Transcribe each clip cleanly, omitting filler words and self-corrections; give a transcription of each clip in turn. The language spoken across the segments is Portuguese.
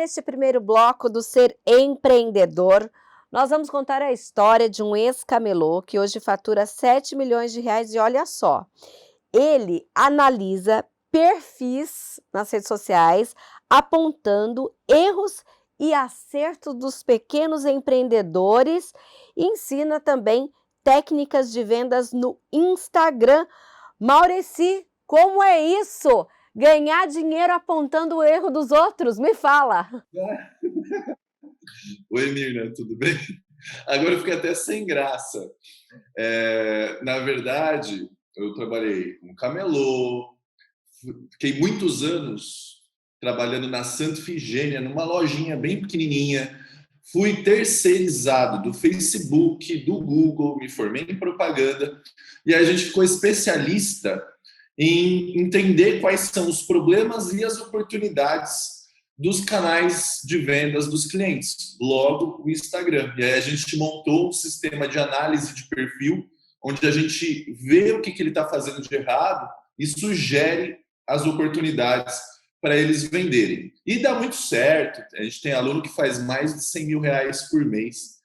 neste primeiro bloco do Ser Empreendedor, nós vamos contar a história de um ex-camelô que hoje fatura 7 milhões de reais e olha só, ele analisa perfis nas redes sociais, apontando erros e acertos dos pequenos empreendedores e ensina também técnicas de vendas no Instagram. Maurici, como é isso? Ganhar dinheiro apontando o erro dos outros? Me fala. Oi, Mirna, tudo bem? Agora eu fiquei até sem graça. Na verdade, eu trabalhei como camelô, fiquei muitos anos trabalhando na Santa Ifigênia, numa lojinha bem pequenininha. Fui terceirizado do Facebook, do Google, me formei em propaganda e a gente ficou especialista em entender quais são os problemas e as oportunidades dos canais de vendas dos clientes, logo o Instagram. E aí a gente montou um sistema de análise de perfil, onde a gente vê o que ele está fazendo de errado e sugere as oportunidades para eles venderem. E dá muito certo. A gente tem aluno que faz mais de 100 mil reais por mês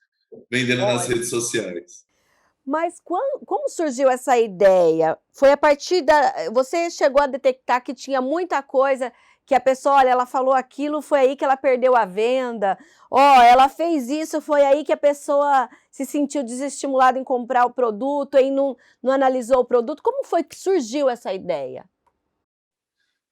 vendendo nas Olha. redes sociais. Mas como surgiu essa ideia? Foi a partir da... Você chegou a detectar que tinha muita coisa que a pessoa, olha, ela falou aquilo, foi aí que ela perdeu a venda. Ó, ela fez isso, foi aí que a pessoa se sentiu desestimulada em comprar o produto e não analisou o produto. Como foi que surgiu essa ideia?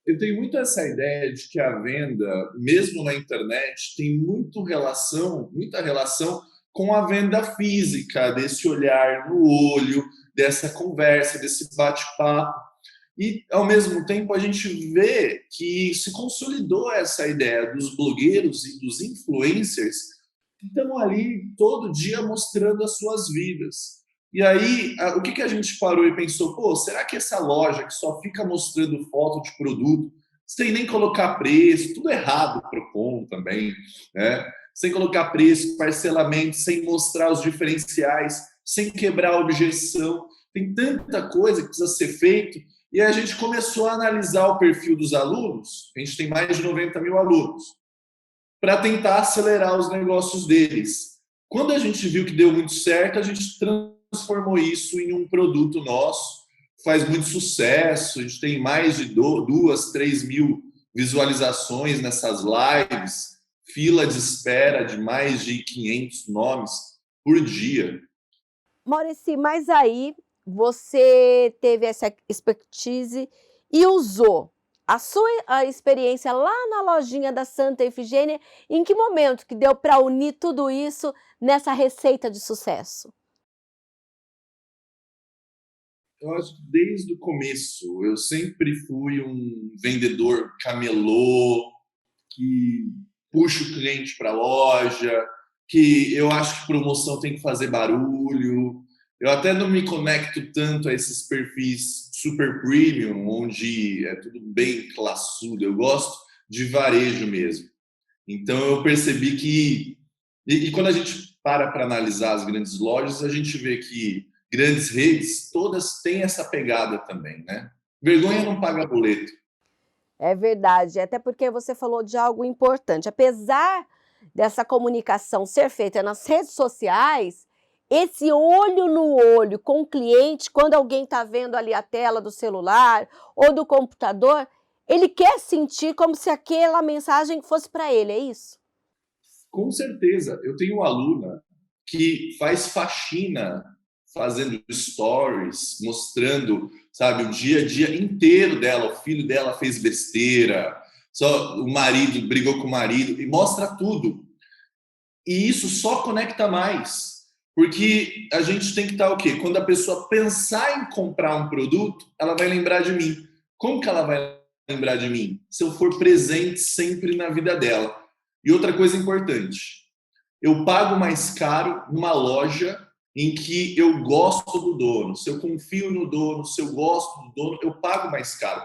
Eu tenho muito essa ideia de que a venda, mesmo na internet, tem muita relação com a venda física, desse olhar no olho, dessa conversa, desse bate-papo. E, ao mesmo tempo, a gente vê que se consolidou essa ideia dos blogueiros e dos influencers que estão ali todo dia mostrando as suas vidas. E aí, o que a gente parou e pensou? Pô, será que essa loja que só fica mostrando foto de produto, sem nem colocar preço, tudo errado para o Procon também, né? Sem colocar preço, parcelamento, sem mostrar os diferenciais, sem quebrar a objeção. Tem tanta coisa que precisa ser feito. E a gente começou a analisar o perfil dos alunos, a gente tem mais de 90 mil alunos, para tentar acelerar os negócios deles. Quando a gente viu que deu muito certo, a gente transformou isso em um produto nosso, faz muito sucesso, a gente tem mais de 2, 3 mil visualizações nessas lives, fila de espera de mais de 500 nomes por dia. Maurici, mas aí você teve essa expertise e usou a experiência lá na lojinha da Santa Ifigênia, em que momento que deu para unir tudo isso nessa receita de sucesso? Eu acho que desde o começo eu sempre fui um vendedor camelô, que puxa o cliente para a loja, que eu acho que promoção tem que fazer barulho. Eu até não me conecto tanto a esses perfis super premium, onde é tudo bem classudo. Eu gosto de varejo mesmo. Então eu percebi que. E quando a gente para analisar as grandes lojas, a gente vê que grandes redes todas têm essa pegada também, né? Vergonha não paga boleto. É verdade, até porque você falou de algo importante. Apesar dessa comunicação ser feita nas redes sociais, esse olho no olho com o cliente, quando alguém está vendo ali a tela do celular ou do computador, ele quer sentir como se aquela mensagem fosse para ele, é isso? Com certeza. Eu tenho uma aluna que faz faxina fazendo stories, mostrando, sabe, o dia a dia inteiro dela. O filho dela fez besteira, só o marido brigou com o marido e mostra tudo. E isso só conecta mais, porque a gente tem que estar o quê? Quando a pessoa pensar em comprar um produto, ela vai lembrar de mim. Como que ela vai lembrar de mim? Se eu for presente sempre na vida dela. E outra coisa importante, eu pago mais caro numa loja em que eu gosto do dono. Se eu confio no dono, se eu gosto do dono, eu pago mais caro.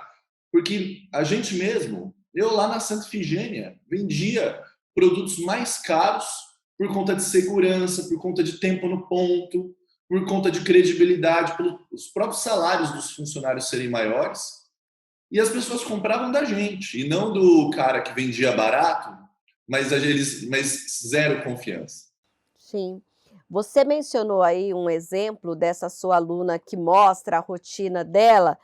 Porque a gente mesmo, eu lá na Santa Ifigênia, vendia produtos mais caros por conta de segurança, por conta de tempo no ponto, por conta de credibilidade, pelos próprios salários dos funcionários serem maiores. E as pessoas compravam da gente, e não do cara que vendia barato, mas zero confiança. Sim. Você mencionou aí um exemplo dessa sua aluna que mostra a rotina dela.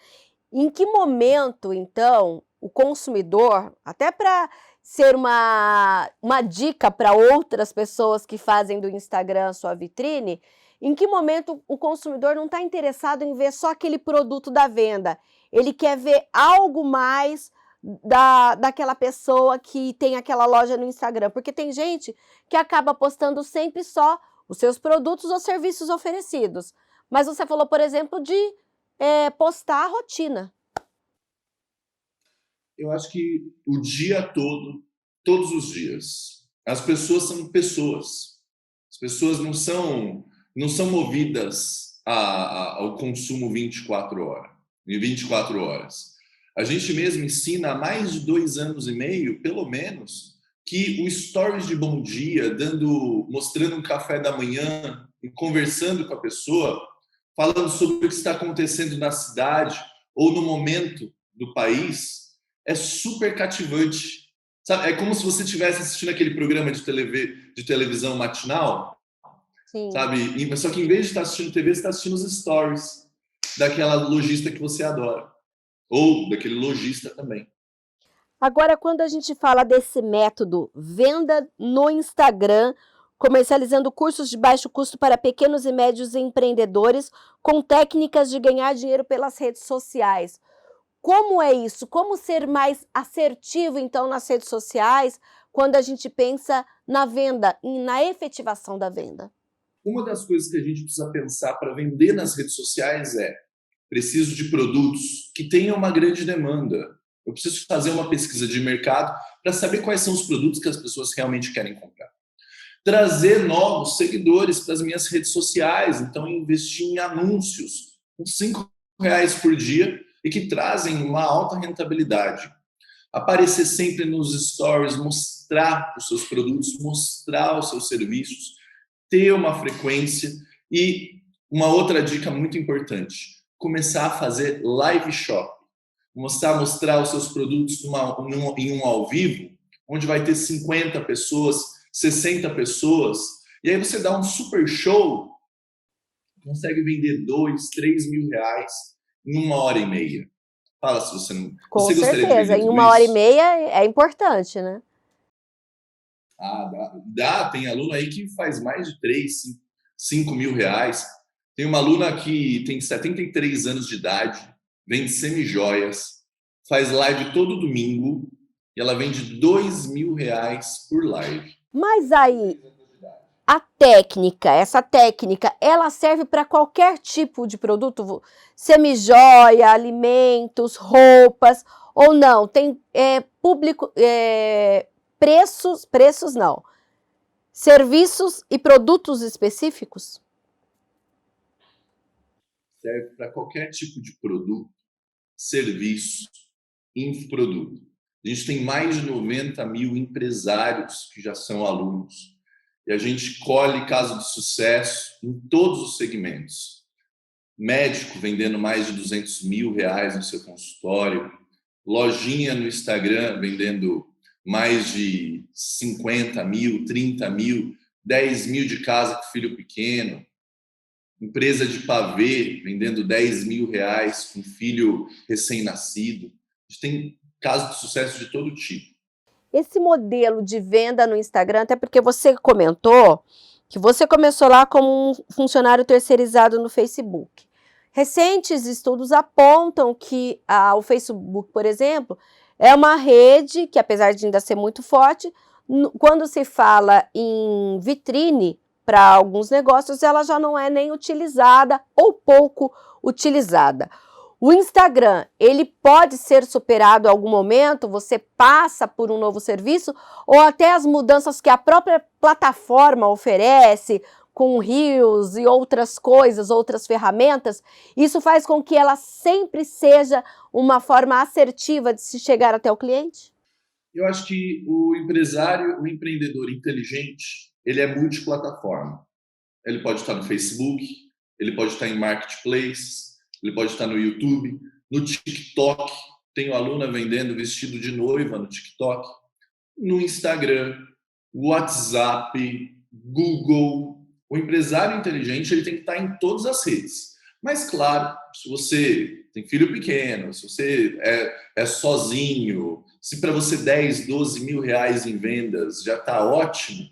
Em que momento, então, o consumidor, até para ser uma dica para outras pessoas que fazem do Instagram sua vitrine, em que momento o consumidor não está interessado em ver só aquele produto da venda? Ele quer ver algo mais daquela pessoa que tem aquela loja no Instagram, porque tem gente que acaba postando sempre só os seus produtos ou serviços oferecidos. Mas você falou, por exemplo, de postar a rotina. Eu acho que o dia todo, todos os dias, as pessoas são pessoas. As pessoas não são movidas ao consumo 24 horas. Em 24 horas. A gente mesmo ensina há mais de 2 anos e meio, pelo menos, que o stories de bom dia, mostrando um café da manhã e conversando com a pessoa, falando sobre o que está acontecendo na cidade ou no momento do país, é super cativante. Sabe? É como se você estivesse assistindo aquele programa de televisão matinal, Sim. sabe? Só que em vez de estar assistindo TV, você está assistindo os stories daquela lojista que você adora. Ou daquele lojista também. Agora, quando a gente fala desse método venda no Instagram, comercializando cursos de baixo custo para pequenos e médios empreendedores com técnicas de ganhar dinheiro pelas redes sociais. Como é isso? Como ser mais assertivo, então, nas redes sociais, quando a gente pensa na venda e na efetivação da venda? Uma das coisas que a gente precisa pensar para vender nas redes sociais é: preciso de produtos que tenham uma grande demanda. Eu preciso fazer uma pesquisa de mercado para saber quais são os produtos que as pessoas realmente querem comprar. Trazer novos seguidores para as minhas redes sociais, então investir em anúncios com R$ 5 por dia e que trazem uma alta rentabilidade. Aparecer sempre nos stories, mostrar os seus produtos, mostrar os seus serviços, ter uma frequência. E uma outra dica muito importante: começar a fazer live shop, mostrar os seus produtos em um ao vivo, onde vai ter 50 pessoas, 60 pessoas, e aí você dá um super show, consegue vender 2, 3 mil reais em 1 hora e meia. Fala se você não. Com Você gostaria de certeza, vender em tudo uma hora e isso? meia é importante, né? Ah, dá. Tem aluno aí que faz mais de 5 mil reais. Tem uma aluna que tem 73 anos de idade, vende semijoias, faz live todo domingo e ela vende 2 mil reais por live. Mas aí, essa técnica, ela serve para qualquer tipo de produto? Semijoia, alimentos, roupas, ou não? Tem público, preços não. Serviços e produtos específicos? Serve para qualquer tipo de produto, serviço, infoproduto. A gente tem mais de 90 mil empresários que já são alunos. E a gente colhe caso de sucesso em todos os segmentos. Médico vendendo mais de 200 mil reais no seu consultório, lojinha no Instagram vendendo mais de 50 mil, 30 mil, 10 mil de casa com filho pequeno, empresa de pavê vendendo 10 mil reais com filho recém-nascido. A gente tem casos de sucesso de todo tipo. Esse modelo de venda no Instagram, até porque você comentou que você começou lá como um funcionário terceirizado no Facebook. Recentes estudos apontam que o Facebook, por exemplo, é uma rede que, apesar de ainda ser muito forte, quando se fala em vitrine para alguns negócios, ela já não é nem utilizada ou pouco utilizada. O Instagram, ele pode ser superado em algum momento, você passa por um novo serviço, ou até as mudanças que a própria plataforma oferece, com Reels e outras coisas, outras ferramentas, isso faz com que ela sempre seja uma forma assertiva de se chegar até o cliente? Eu acho que o empresário, o empreendedor inteligente, ele é multiplataforma. Ele pode estar no Facebook, ele pode estar em marketplace, ele pode estar no YouTube, no TikTok. Tenho aluna vendendo vestido de noiva no TikTok. no Instagram, WhatsApp, Google. O empresário inteligente ele tem que estar em todas as redes. Mas, claro, se você tem filho pequeno, se você é sozinho, se para você 10, 12 mil reais em vendas já está ótimo,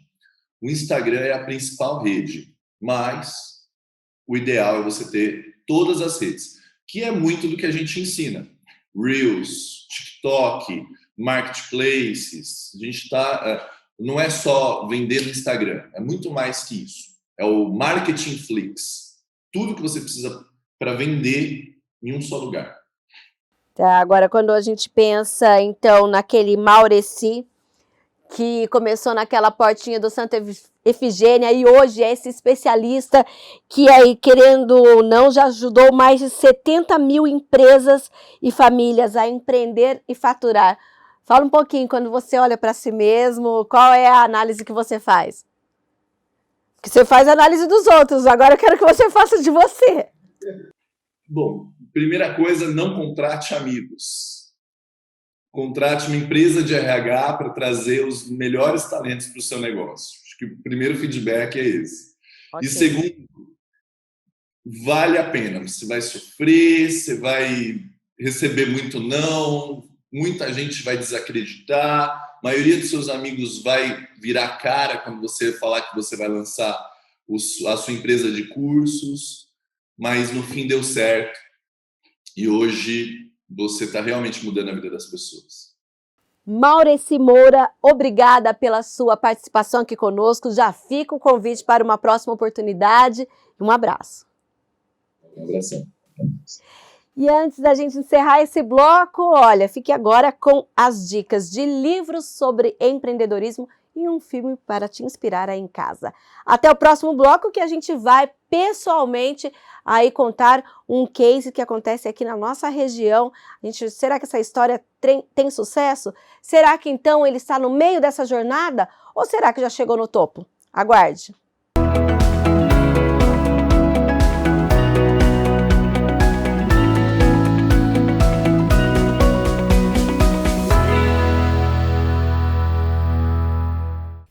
o Instagram é a principal rede. Mas o ideal é você ter todas as redes, que é muito do que a gente ensina. Reels, TikTok, marketplaces. A gente não é só vender no Instagram, é muito mais que isso. É o marketing flix. Tudo que você precisa para vender em um só lugar. Tá, agora, quando a gente pensa, então, naquele Maurici, que começou naquela portinha do Santa Efigênia e hoje é esse especialista que aí, querendo ou não, já ajudou mais de 70 mil empresas e famílias a empreender e faturar. Fala um pouquinho, quando você olha para si mesmo, qual é a análise que você faz? Que você faz análise dos outros, agora eu quero que você faça de você. Bom, primeira coisa, não contrate amigos. Contrate uma empresa de RH para trazer os melhores talentos para o seu negócio. Acho que o primeiro feedback é esse. Okay. E segundo, vale a pena. Você vai sofrer, você vai receber muito não, muita gente vai desacreditar, a maioria dos seus amigos vai virar cara quando você falar que você vai lançar a sua empresa de cursos, mas no fim deu certo. E hoje você está realmente mudando a vida das pessoas. Maurici Moura, obrigada pela sua participação aqui conosco. Já fica o convite para uma próxima oportunidade. Um abraço. Um abração. E antes da gente encerrar esse bloco, olha, fique agora com as dicas de livros sobre empreendedorismo e um filme para te inspirar aí em casa. Até o próximo bloco, que a gente vai pessoalmente aí contar um case que acontece aqui na nossa região. Será que essa história tem sucesso? Será que então ele está no meio dessa jornada? Ou será que já chegou no topo? Aguarde!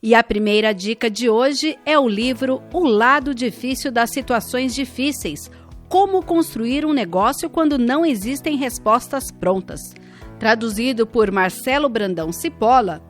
E a primeira dica de hoje é o livro O Lado Difícil das Situações Difíceis. Como construir um negócio quando não existem respostas prontas. Traduzido por Marcelo Brandão Cipolla,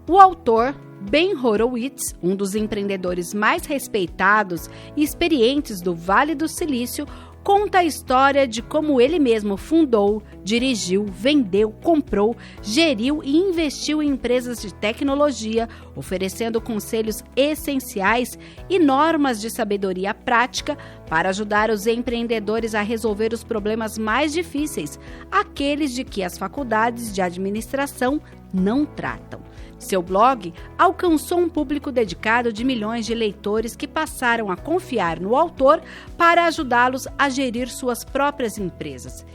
o autor, Ben Horowitz, um dos empreendedores mais respeitados e experientes do Vale do Silício, conta a história de como ele mesmo fundou, dirigiu, vendeu, comprou, geriu e investiu em empresas de tecnologia, oferecendo conselhos essenciais e normas de sabedoria prática para ajudar os empreendedores a resolver os problemas mais difíceis, aqueles de que as faculdades de administração não tratam. Seu blog alcançou um público dedicado de milhões de leitores que passaram a confiar no autor para ajudá-los a gerir suas próprias empresas.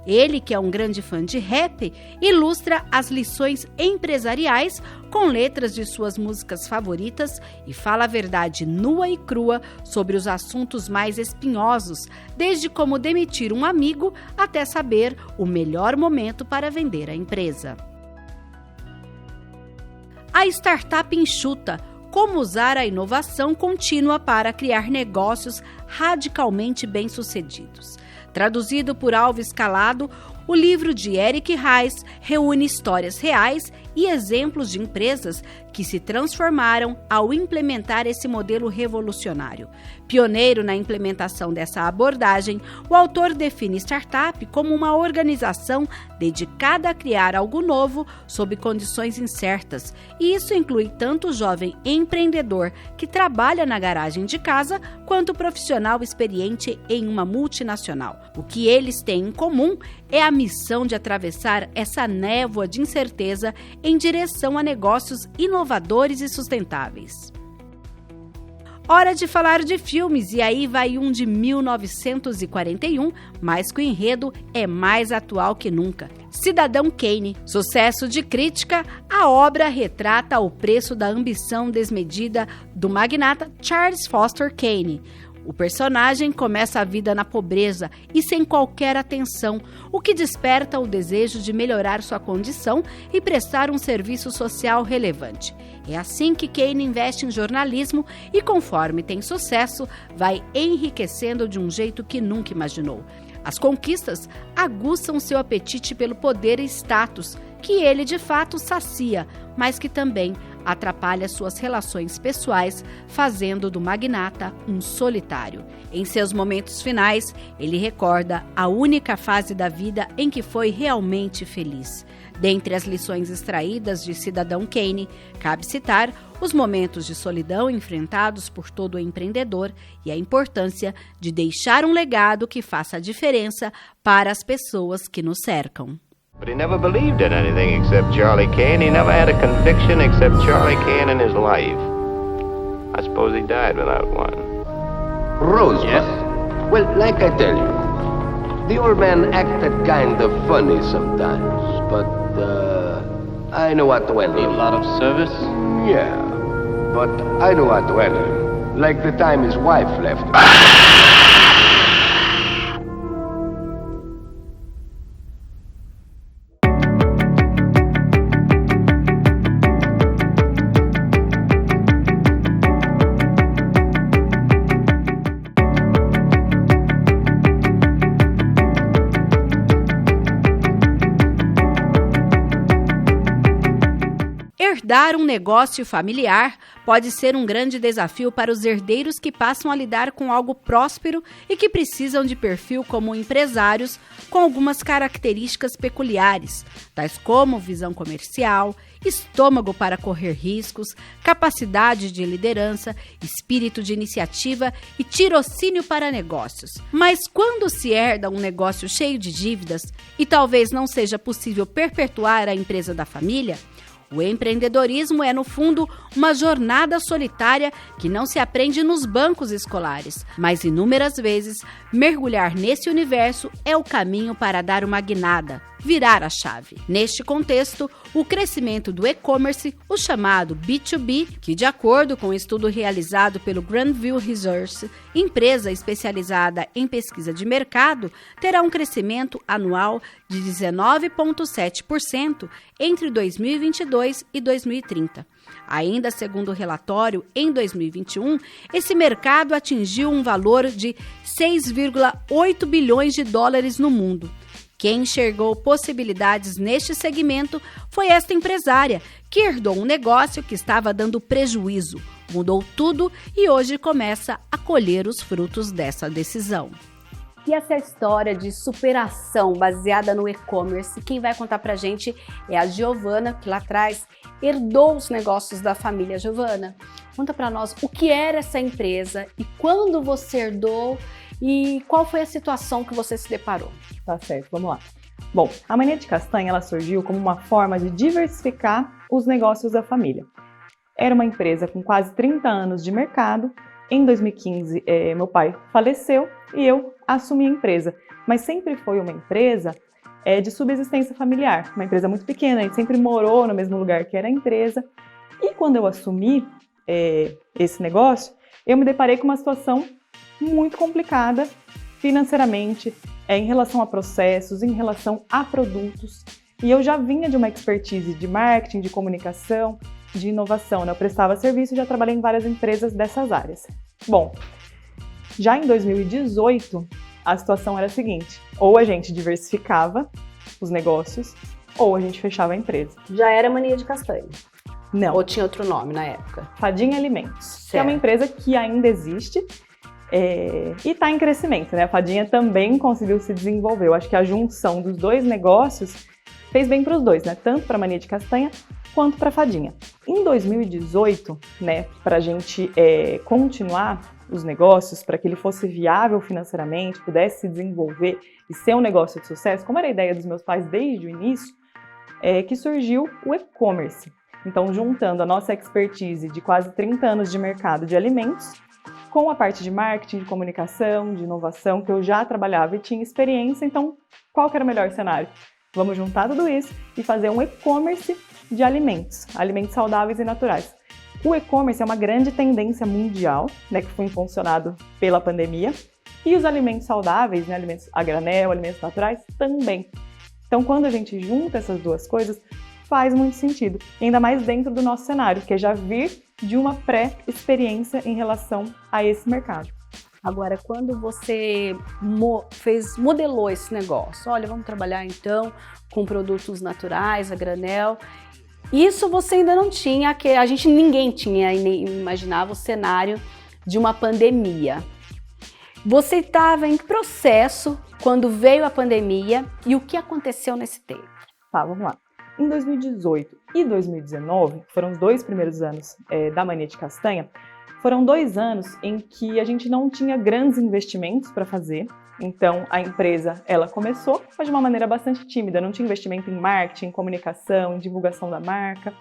Ele, que é um grande fã de rap, ilustra as lições empresariais com letras de suas músicas favoritas e fala a verdade nua e crua sobre os assuntos mais espinhosos, desde como demitir um amigo até saber o melhor momento para vender a empresa. A Startup Enxuta, como usar a inovação contínua para criar negócios radicalmente bem-sucedidos. Traduzido por Alves Calado, o livro de Eric Ries reúne histórias reais e exemplos de empresas que se transformaram ao implementar esse modelo revolucionário. Pioneiro na implementação dessa abordagem, o autor define startup como uma organização dedicada a criar algo novo sob condições incertas, e isso inclui tanto o jovem empreendedor que trabalha na garagem de casa, quanto o profissional experiente em uma multinacional. O que eles têm em comum é a missão de atravessar essa névoa de incerteza em direção a negócios inovadores e sustentáveis. Hora de falar de filmes, e aí vai um de 1941, mas que o enredo é mais atual que nunca. Cidadão Kane. Sucesso de crítica, a obra retrata o preço da ambição desmedida do magnata Charles Foster Kane, O personagem começa a vida na pobreza e sem qualquer atenção, o que desperta o desejo de melhorar sua condição e prestar um serviço social relevante. É assim que Kane investe em jornalismo e, conforme tem sucesso, vai enriquecendo de um jeito que nunca imaginou. As conquistas aguçam seu apetite pelo poder e status, que ele de fato sacia, mas que também atrapalha suas relações pessoais, fazendo do magnata um solitário. Em seus momentos finais, ele recorda a única fase da vida em que foi realmente feliz. Dentre as lições extraídas de Cidadão Kane, cabe citar os momentos de solidão enfrentados por todo empreendedor e a importância de deixar um legado que faça a diferença para as pessoas que nos cercam. But he never believed in anything except Charlie Kane. He never had a conviction except Charlie Kane in his life. I suppose he died without one. Rosebud. Yes? Well, like I tell you, the old man acted kind of funny sometimes, but I know what to handle him. Need a lot of service? Yeah, but I know what to handle him. Like the time his wife left him. Herdar um negócio familiar pode ser um grande desafio para os herdeiros que passam a lidar com algo próspero e que precisam de perfil como empresários com algumas características peculiares, tais como visão comercial, estômago para correr riscos, capacidade de liderança, espírito de iniciativa e tirocínio para negócios. Mas quando se herda um negócio cheio de dívidas e talvez não seja possível perpetuar a empresa da família, o empreendedorismo é, no fundo, uma jornada solitária que não se aprende nos bancos escolares, mas inúmeras vezes mergulhar nesse universo é o caminho para dar uma guinada, virar a chave. Neste contexto, o crescimento do e-commerce, o chamado B2B, que de acordo com um estudo realizado pelo Grandview Research, empresa especializada em pesquisa de mercado, terá um crescimento anual de 19,7% entre 2022 e 2030. Ainda segundo o relatório, em 2021, esse mercado atingiu um valor de 6,8 bilhões de dólares no mundo. Quem enxergou possibilidades neste segmento foi esta empresária, que herdou um negócio que estava dando prejuízo, mudou tudo e hoje começa a colher os frutos dessa decisão. E essa história de superação baseada no e-commerce, quem vai contar pra gente é a Giovana, que lá atrás herdou os negócios da família. Giovana, conta pra nós o que era essa empresa e quando você herdou e qual foi a situação que você se deparou. Tá certo, vamos lá. Bom, a Mania de Castanha ela surgiu como uma forma de diversificar os negócios da família. Era uma empresa com quase 30 anos de mercado. Em 2015, meu pai faleceu e eu assumi a empresa, mas sempre foi uma empresa de subsistência familiar, uma empresa muito pequena, a gente sempre morou no mesmo lugar que era a empresa. E quando eu assumi esse negócio, eu me deparei com uma situação muito complicada financeiramente, em relação a processos, em relação a produtos. E eu já vinha de uma expertise de marketing, de comunicação, de inovação, né? Eu prestava serviço e já trabalhei em várias empresas dessas áreas. Bom, já em 2018, a situação era a seguinte: ou a gente diversificava os negócios, ou a gente fechava a empresa. Já era Mania de Castanha? Não. Ou tinha outro nome na época? Fadinha Alimentos, certo. Que é uma empresa que ainda existe, e está em crescimento, né? A Fadinha também conseguiu se desenvolver. Eu acho que a junção dos dois negócios fez bem para os dois, né? Tanto para a Mania de Castanha quanto para a Fadinha. Em 2018, né, para a gente continuar os negócios, para que ele fosse viável financeiramente, pudesse se desenvolver e ser um negócio de sucesso, como era a ideia dos meus pais desde o início, que surgiu o e-commerce. Então, juntando a nossa expertise de quase 30 anos de mercado de alimentos, com a parte de marketing, de comunicação, de inovação, que eu já trabalhava e tinha experiência, então qual que era o melhor cenário? Vamos juntar tudo isso e fazer um e-commerce de alimentos saudáveis e naturais. O e-commerce é uma grande tendência mundial, né, que foi impulsionado pela pandemia, e os alimentos saudáveis, né, alimentos a granel, alimentos naturais, também. Então, quando a gente junta essas duas coisas, faz muito sentido, ainda mais dentro do nosso cenário, que é já vir de uma pré-experiência em relação a esse mercado. Agora, quando você modelou esse negócio, olha, vamos trabalhar então com produtos naturais, a granel, isso você ainda não tinha, ninguém tinha nem imaginava o cenário de uma pandemia. Você estava em que processo quando veio a pandemia e o que aconteceu nesse tempo? Tá, vamos lá. Em 2018 e 2019, foram os 2 primeiros anos da Mania de Castanha, foram 2 anos em que a gente não tinha grandes investimentos para fazer. Então, a empresa, ela começou, mas de uma maneira bastante tímida, não tinha investimento em marketing, divulgação, em divulgação da marca.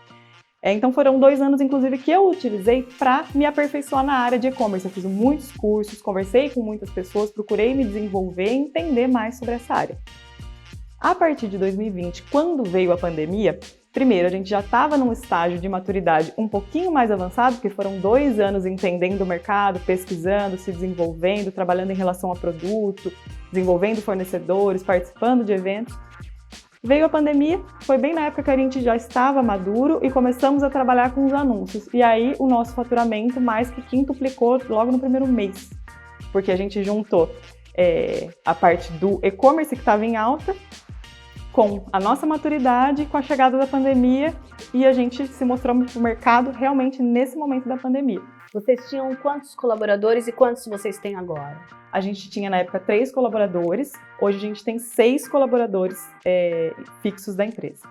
Então, foram 2 anos, inclusive, que eu utilizei para me aperfeiçoar na área de e-commerce. Eu fiz muitos cursos, conversei com muitas pessoas, procurei me desenvolver e entender mais sobre essa área. A partir de 2020, quando veio a pandemia, primeiro, a gente já estava num estágio de maturidade um pouquinho mais avançado, porque foram 2 anos entendendo o mercado, pesquisando, se desenvolvendo, trabalhando em relação a produto, desenvolvendo fornecedores, participando de eventos. Veio a pandemia, foi bem na época que a gente já estava maduro e começamos a trabalhar com os anúncios. E aí o nosso faturamento mais que quintuplicou logo no primeiro mês, porque a gente juntou a parte do e-commerce que estava em alta, com a nossa maturidade, com a chegada da pandemia, e a gente se mostrou para o mercado realmente nesse momento da pandemia. Vocês tinham quantos colaboradores e quantos vocês têm agora? A gente tinha na época 3 colaboradores, hoje a gente tem 6 colaboradores fixos da empresa.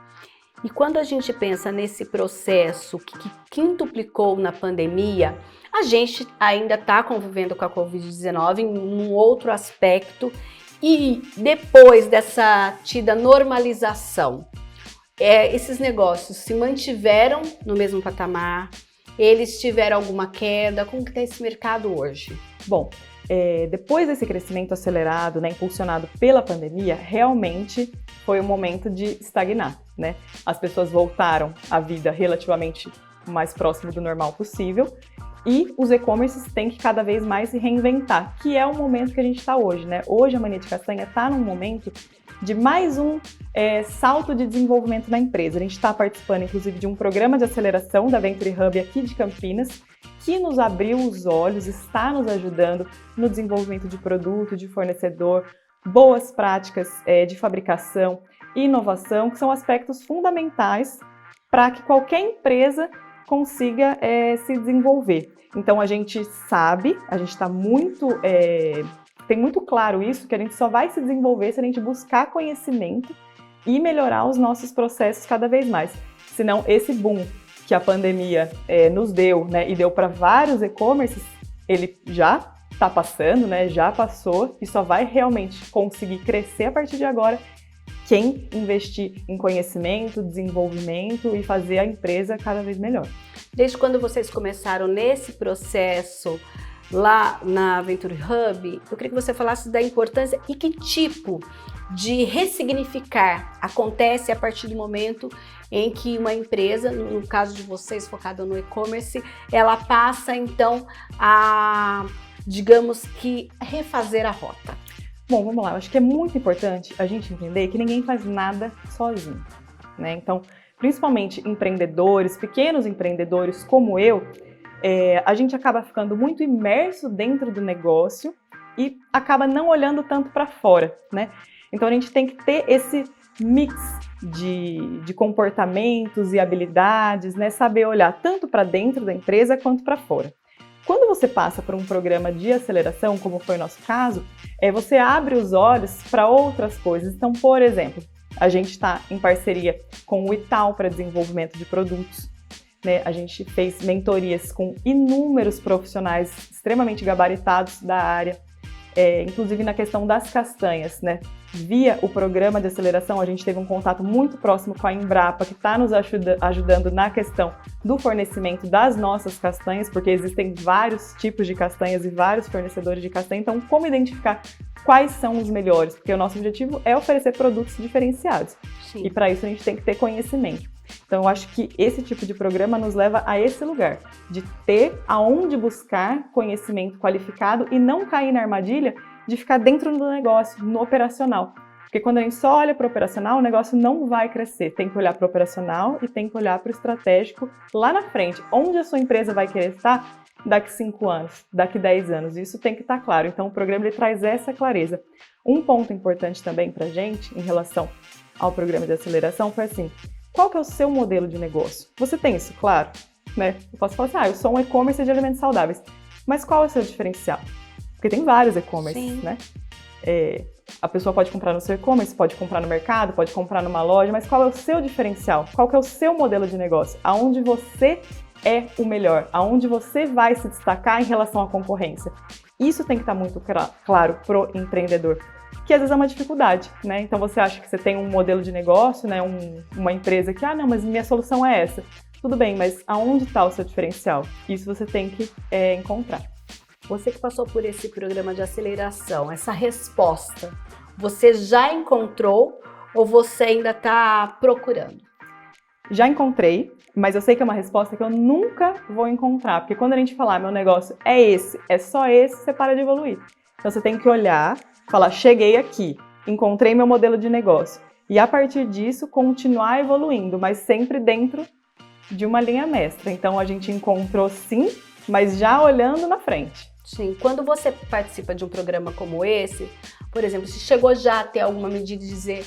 E quando a gente pensa nesse processo que quintuplicou na pandemia, a gente ainda está convivendo com a Covid-19 em um outro aspecto. E depois dessa tida normalização, esses negócios se mantiveram no mesmo patamar? Eles tiveram alguma queda? Como que está esse mercado hoje? Bom, depois desse crescimento acelerado, né, impulsionado pela pandemia, realmente foi o momento de estagnar, né? As pessoas voltaram à vida relativamente mais próximo do normal possível. E os e-commerces têm que cada vez mais se reinventar, que é o momento que a gente está hoje, né? Hoje a Mania de Castanha está num momento de mais um salto de desenvolvimento na empresa. A gente está participando, inclusive, de um programa de aceleração da Venture Hub aqui de Campinas, que nos abriu os olhos, está nos ajudando no desenvolvimento de produto, de fornecedor, boas práticas de fabricação, inovação, que são aspectos fundamentais para que qualquer empresa consiga se desenvolver. Então a gente sabe, a gente está tem muito claro isso, que a gente só vai se desenvolver se a gente buscar conhecimento e melhorar os nossos processos cada vez mais. Senão esse boom que a pandemia nos deu, né, e deu para vários e-commerces, ele já está passando, né, já passou, e só vai realmente conseguir crescer a partir de agora quem investir em conhecimento, desenvolvimento e fazer a empresa cada vez melhor. Desde quando vocês começaram nesse processo lá na Venture Hub, eu queria que você falasse da importância e que tipo de ressignificar acontece a partir do momento em que uma empresa, no caso de vocês focada no e-commerce, ela passa então a, digamos que, refazer a rota. Bom, vamos lá. Eu acho que é muito importante a gente entender que ninguém faz nada sozinho, né? Então, principalmente empreendedores, pequenos empreendedores como eu, a gente acaba ficando muito imerso dentro do negócio e acaba não olhando tanto para fora, né? Então, a gente tem que ter esse mix de comportamentos e habilidades, né? Saber olhar tanto para dentro da empresa quanto para fora. Quando você passa por um programa de aceleração, como foi o nosso caso, você abre os olhos para outras coisas. Então, por exemplo, a gente está em parceria com o Itaú para desenvolvimento de produtos, né? A gente fez mentorias com inúmeros profissionais extremamente gabaritados da área, inclusive na questão das castanhas, né? Via o programa de aceleração, a gente teve um contato muito próximo com a Embrapa, que está nos ajudando na questão do fornecimento das nossas castanhas, porque existem vários tipos de castanhas e vários fornecedores de castanha. Então, como identificar quais são os melhores? Porque o nosso objetivo é oferecer produtos diferenciados. Sim. E para isso a gente tem que ter conhecimento. Então, eu acho que esse tipo de programa nos leva a esse lugar, de ter aonde buscar conhecimento qualificado e não cair na armadilha de ficar dentro do negócio, no operacional. Porque quando a gente só olha para o operacional, o negócio não vai crescer. Tem que olhar para o operacional e tem que olhar para o estratégico lá na frente. Onde a sua empresa vai querer estar daqui 5 anos, daqui 10 anos. Isso tem que estar claro. Então, o programa ele traz essa clareza. Um ponto importante também para a gente, em relação ao programa de aceleração, foi assim, qual que é o seu modelo de negócio? Você tem isso claro? Né? Eu posso falar assim, eu sou um e-commerce de alimentos saudáveis. Mas qual é o seu diferencial? Porque tem vários e-commerces, né? A pessoa pode comprar no seu e-commerce, pode comprar no mercado, pode comprar numa loja, mas qual é o seu diferencial? Qual que é o seu modelo de negócio? Aonde você é o melhor? Aonde você vai se destacar em relação à concorrência? Isso tem que estar muito claro pro empreendedor, que às vezes é uma dificuldade, né? Então você acha que você tem um modelo de negócio, né? Uma empresa que, não, mas minha solução é essa. Tudo bem, mas aonde está o seu diferencial? Isso você tem que encontrar. Você que passou por esse programa de aceleração, essa resposta, você já encontrou ou você ainda está procurando? Já encontrei, mas eu sei que é uma resposta que eu nunca vou encontrar, porque quando a gente falar, meu negócio é esse, é só esse, você para de evoluir. Então você tem que olhar, falar, cheguei aqui, encontrei meu modelo de negócio. E a partir disso, continuar evoluindo, mas sempre dentro de uma linha mestra. Então a gente encontrou sim, mas já olhando na frente. Sim, quando você participa de um programa como esse, por exemplo, se chegou já a ter alguma medida de dizer,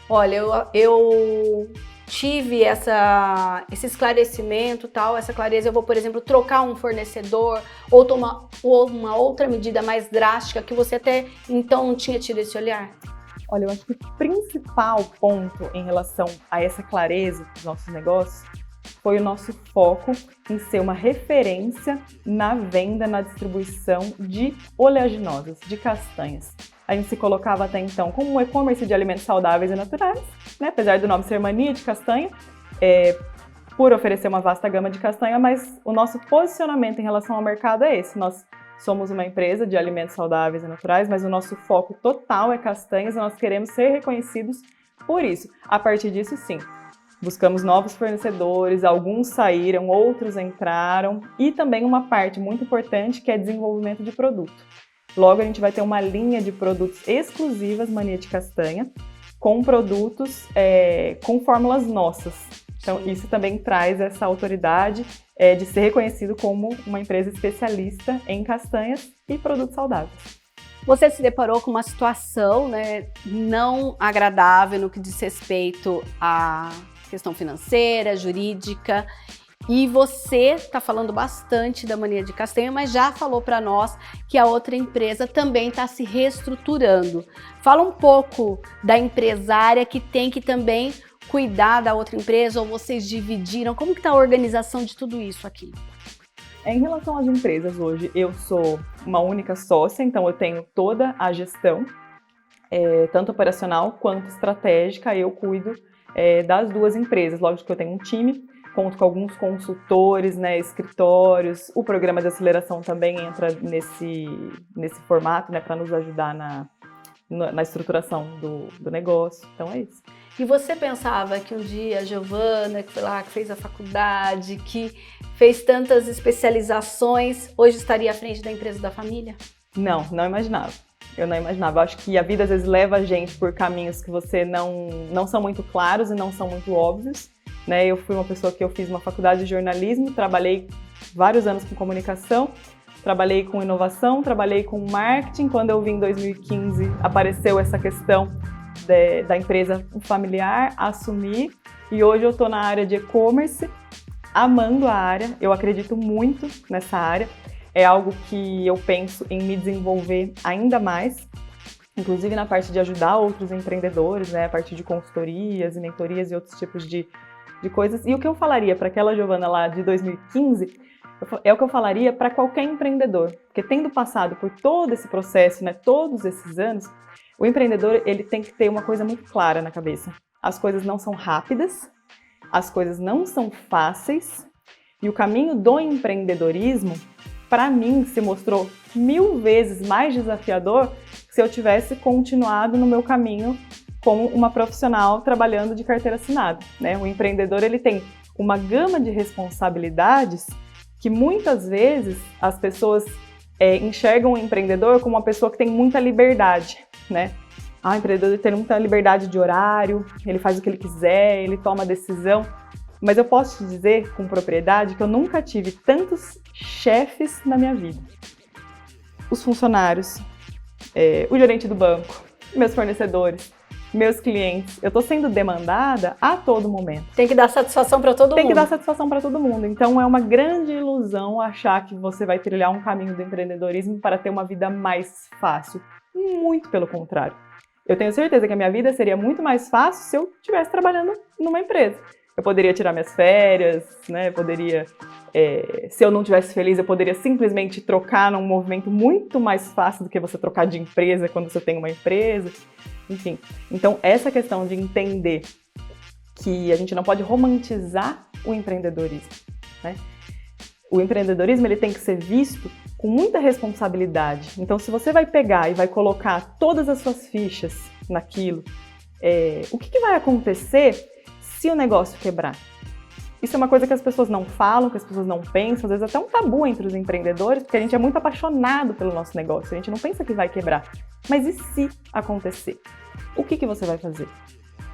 olha, eu tive esse esclarecimento, essa clareza, eu vou, por exemplo, trocar um fornecedor ou tomar uma outra medida mais drástica que você até então não tinha tido esse olhar? Olha, eu acho que o principal ponto em relação a essa clareza dos nossos negócios foi o nosso foco em ser uma referência na venda, na distribuição de oleaginosas, de castanhas. A gente se colocava até então como um e-commerce de alimentos saudáveis e naturais, né? Apesar do nome ser Mania de Castanha, por oferecer uma vasta gama de castanha, mas o nosso posicionamento em relação ao mercado é esse. Nós somos uma empresa de alimentos saudáveis e naturais, mas o nosso foco total é castanhas e nós queremos ser reconhecidos por isso. A partir disso, sim. Buscamos novos fornecedores, alguns saíram, outros entraram e também uma parte muito importante que é desenvolvimento de produto. Logo a gente vai ter uma linha de produtos exclusivas Mania de Castanha com produtos com fórmulas nossas. Então isso também traz essa autoridade de ser reconhecido como uma empresa especialista em castanhas e produtos saudáveis. Você se deparou com uma situação, né, não agradável no que diz respeito à questão financeira, jurídica, e você está falando bastante da Mania de Castanha, mas já falou para nós que a outra empresa também está se reestruturando. Fala um pouco da empresária que tem que também cuidar da outra empresa, ou vocês dividiram, como que está a organização de tudo isso aqui? Em relação às empresas hoje, eu sou uma única sócia, então eu tenho toda a gestão, tanto operacional quanto estratégica, eu cuido das duas empresas. Lógico que eu tenho um time, conto com alguns consultores, né, escritórios, o programa de aceleração também entra nesse formato, né, para nos ajudar na estruturação do negócio, então é isso. E você pensava que um dia a Giovana, que foi lá, que fez a faculdade, que fez tantas especializações, hoje estaria à frente da empresa da família? Não imaginava. Eu não imaginava. Eu acho que a vida às vezes leva a gente por caminhos que você não são muito claros e não são muito óbvios, né? Eu fui uma pessoa que eu fiz uma faculdade de jornalismo, trabalhei vários anos com comunicação, trabalhei com inovação, trabalhei com marketing. Quando eu vim em 2015, apareceu essa questão da empresa familiar, assumi, e hoje eu estou na área de e-commerce, amando a área, eu acredito muito nessa área. É algo que eu penso em me desenvolver ainda mais, inclusive na parte de ajudar outros empreendedores, né, a partir de consultorias e mentorias e outros tipos de coisas. E o que eu falaria para aquela Giovana lá de 2015 é o que eu falaria para qualquer empreendedor, porque tendo passado por todo esse processo, né, todos esses anos, o empreendedor ele tem que ter uma coisa muito clara na cabeça. As coisas não são rápidas, as coisas não são fáceis, e o caminho do empreendedorismo, para mim, se mostrou 1000 vezes mais desafiador se eu tivesse continuado no meu caminho como uma profissional trabalhando de carteira assinada, né? O empreendedor, ele tem uma gama de responsabilidades que muitas vezes as pessoas enxergam o empreendedor como uma pessoa que tem muita liberdade, né? O empreendedor tem muita liberdade de horário, ele faz o que ele quiser, ele toma decisão. Mas eu posso te dizer com propriedade que eu nunca tive tantos chefes na minha vida. Os funcionários, o gerente do banco, meus fornecedores, meus clientes. Eu estou sendo demandada a todo momento. Tem que dar satisfação para todo mundo. Tem que dar satisfação para todo mundo. Então é uma grande ilusão achar que você vai trilhar um caminho do empreendedorismo para ter uma vida mais fácil. Muito pelo contrário. Eu tenho certeza que a minha vida seria muito mais fácil se eu estivesse trabalhando numa empresa. Eu poderia tirar minhas férias, né? Se eu não estivesse feliz, eu poderia simplesmente trocar num movimento muito mais fácil do que você trocar de empresa quando você tem uma empresa. Enfim, então essa questão de entender que a gente não pode romantizar o empreendedorismo, né? O empreendedorismo, ele tem que ser visto com muita responsabilidade. Então, se você vai pegar e vai colocar todas as suas fichas naquilo, o que vai acontecer se o negócio quebrar? Isso é uma coisa que as pessoas não falam, que as pessoas não pensam, às vezes até um tabu entre os empreendedores, porque a gente é muito apaixonado pelo nosso negócio, a gente não pensa que vai quebrar. Mas e se acontecer? O que você vai fazer?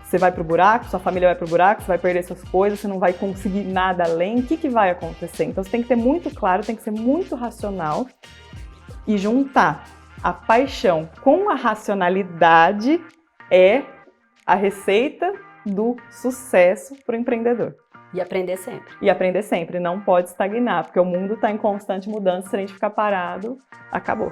Você vai pro buraco, sua família vai pro buraco, você vai perder suas coisas, você não vai conseguir nada além, o que vai acontecer? Então você tem que ter muito claro, tem que ser muito racional e juntar a paixão com a racionalidade é a receita do sucesso para o empreendedor. E aprender sempre. E aprender sempre, não pode estagnar, porque o mundo está em constante mudança, se a gente ficar parado, acabou.